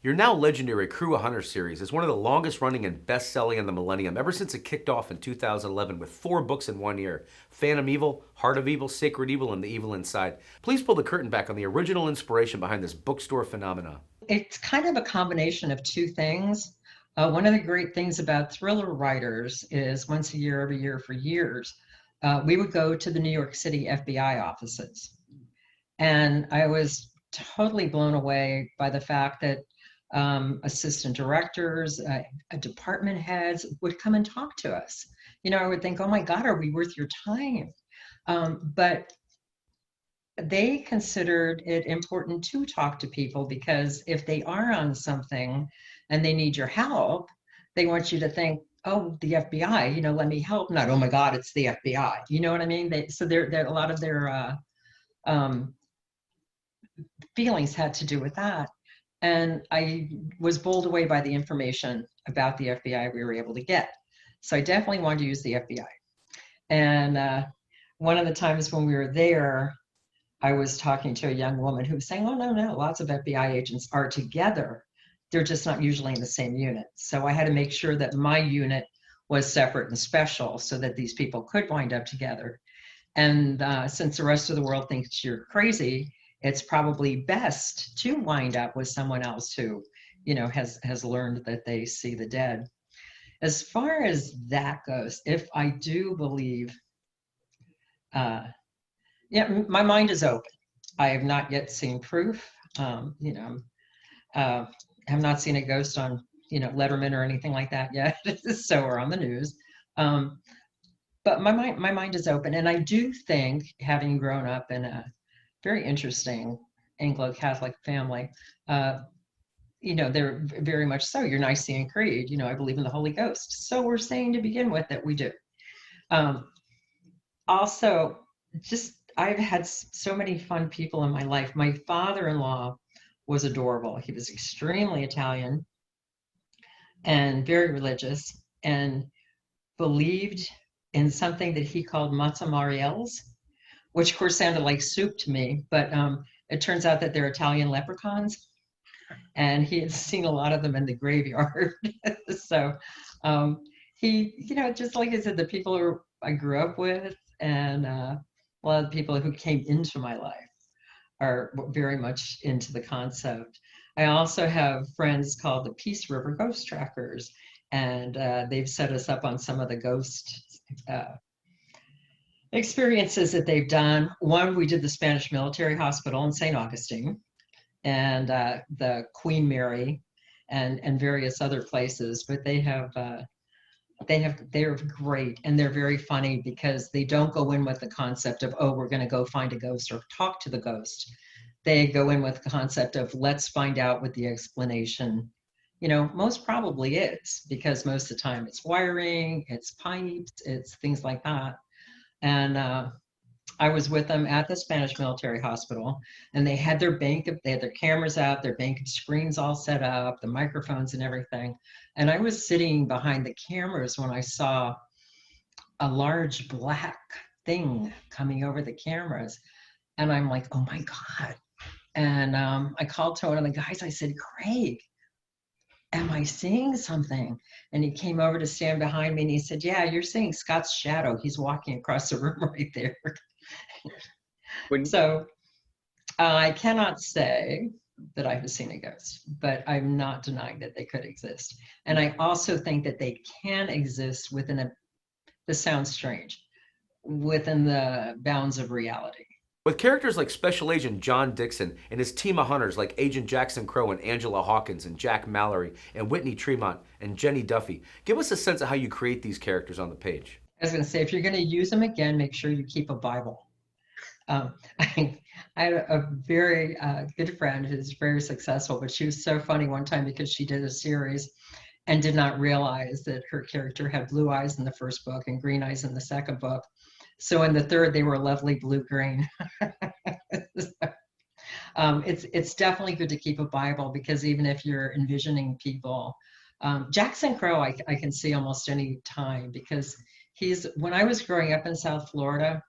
Your now legendary Crew of Hunters series is one of the longest running and best selling in the millennium ever since it kicked off in 2011 with 4 books in one year: Phantom Evil, Heart of Evil, Sacred Evil, and The Evil Inside. Please pull the curtain back on the original inspiration behind this bookstore phenomena. It's kind of a combination of two things. One of the great things about thriller writers is once a year, every year for years, we would go to the New York City FBI offices. And I was totally blown away by the fact that assistant directors, department heads would come and talk to us. I would think, oh my God, are we worth your time? But they considered it important to talk to people because if they are on something and they need your help, they want you to think, oh, the FBI, let me help. Not, oh my God, it's the FBI. You know what I mean? So they're a lot of their um, feelings had to do with that. And I was bowled away by the information about the FBI we were able to get. So I definitely wanted to use the FBI. And one of the times when we were there, I was talking to a young woman who was saying, oh, no, no, lots of FBI agents are together. They're just not usually in the same unit. So I had to make sure that my unit was separate and special so that these people could wind up together. And since the rest of the world thinks you're crazy, it's probably best to wind up with someone else who, has learned that they see the dead. As far as that goes, if I do believe, uh, yeah, my mind is open. I have not yet seen proof. Uh, have not seen a ghost on, Letterman or anything like that yet. So or on the news. Um, but my mind is open, and I do think, having grown up in a very interesting Anglo-Catholic family, uh, they're very much so. Your Nicene Creed, I believe in the Holy Ghost. So we're saying to begin with that we do. Um, Also, just I've had so many fun people in my life. My father-in-law was adorable. He was extremely Italian and very religious and believed in something that he called matzah which of course sounded like soup to me, but it turns out that they're Italian leprechauns, and he had seen a lot of them in the graveyard. So um, he, just like I said, the people who I grew up with and a lot of the people who came into my life are very much into the concept. I also have friends called the Peace River Ghost Trackers, and they've set us up on some of the ghost experiences that they've done. One, we did the Spanish Military Hospital in St. Augustine, and the Queen Mary, and various other places. But they're great, and they're very funny because they don't go in with the concept of, oh, we're going to go find a ghost or talk to the ghost. They go in with the concept of, let's find out what the explanation most probably is, because most of the time it's wiring, it's pipes, it's things like that. And I was with them at the Spanish Military Hospital, and they had their cameras out, their bank of screens all set up, the microphones and everything. And I was sitting behind the cameras when I saw a large black thing coming over the cameras. And I'm like, oh my God. And I called to one of the guys. I said, Craig, am I seeing something? And he came over to stand behind me and he said, yeah, you're seeing Scott's shadow. He's walking across the room right there. When So I cannot say that I have seen a ghost, but I'm not denying that they could exist. And I also think that they can exist this sounds strange, within the bounds of reality. With characters like Special Agent John Dixon and his team of hunters like Agent Jackson Crow and Angela Hawkins and Jack Mallory and Whitney Tremont and Jenny Duffy, give us a sense of how you create these characters on the page. I was going to say, if you're going to use them again, make sure you keep a Bible. I, I had a very good friend who's very successful, but she was so funny one time because she did a series and did not realize that her character had blue eyes in the first book and green eyes in the second book. So in the third, they were lovely blue-green. It's definitely good to keep a Bible, because even if you're envisioning people, Jackson Crow, I can see almost any time, because when I was growing up in South Florida,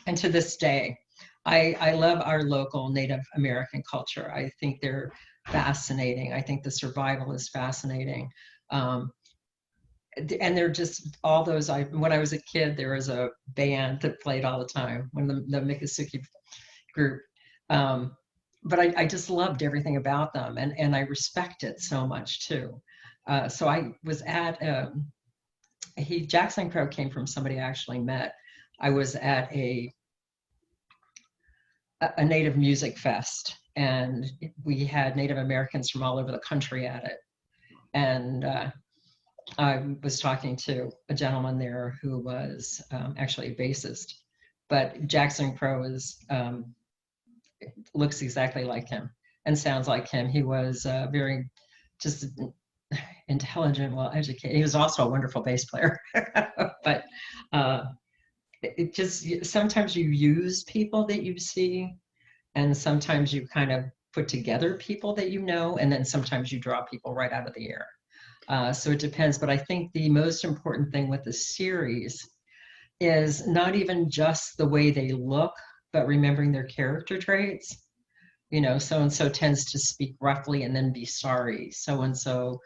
and to this day, I love our local Native American culture. I think they're fascinating. I think the survival is fascinating. Um, and they're just all those. When I was a kid, there was a band that played all the time, one of the Miccosukee group. Um, but I just loved everything about them, and I respect it so much too. So I was at Jackson Crow came from somebody I actually met. I was at a Native Music Fest, and we had Native Americans from all over the country at it. And I was talking to a gentleman there who was actually a bassist, but Jackson Crow looks exactly like him and sounds like him. He was very just intelligent, well educated. He was also a wonderful bass player, but it just sometimes you use people that you see, and sometimes you kind of put together people that you know, and then sometimes you draw people right out of the air. So it depends. But I think the most important thing with the series is not even just the way they look, but remembering their character traits. You know, so and so tends to speak roughly and then be sorry. So and so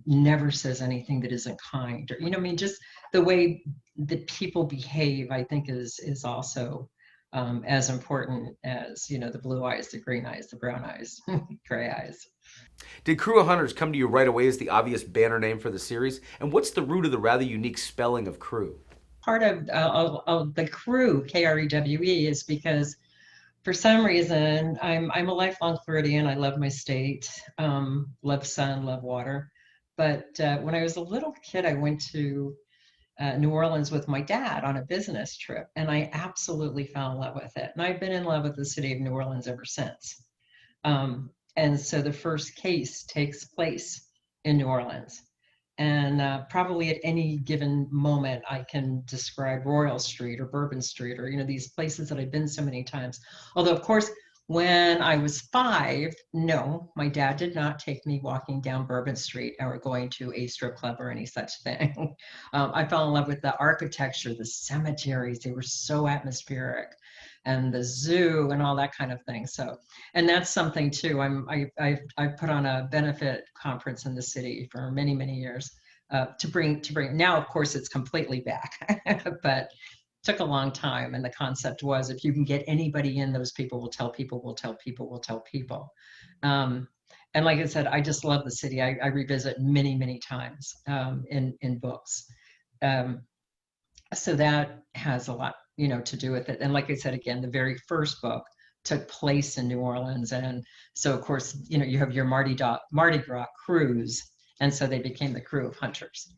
never says anything that isn't kind. Or, you know, I mean, just the way that people behave, I think, is also as important as, you know, the blue eyes, the green eyes, the brown eyes, gray eyes. Did Crew of Hunters come to you right away as the obvious banner name for the series? And what's the root of the rather unique spelling of crew? Part of the crew, KREWE, is because for some reason I'm a lifelong Floridian. I love my state, love sun, love water. But when I was a little kid, I went to New Orleans with my dad on a business trip, and I absolutely fell in love with it. And I've been in love with the city of New Orleans ever since. And so the first case takes place in New Orleans. And probably at any given moment, I can describe Royal Street or Bourbon Street or, you know, these places that I've been so many times. Although, of course, when I was 5, no, my dad did not take me walking down Bourbon Street or going to a strip club or any such thing. I fell in love with the architecture, the cemeteries, they were so atmospheric, and the zoo and all that kind of thing. So, and that's something too. I've put on a benefit conference in the city for many years to bring. Now, of course, it's completely back, but took a long time. And the concept was, if you can get anybody in, those people will tell people, will tell people, will tell people. And like I said, I just love the city. I revisit many times in books. So that has a lot, you know, to do with it. And like I said, again, the very first book took place in New Orleans. And so, of course, you know, you have your Mardi Gras cruise. And so they became the Crew of Hunters.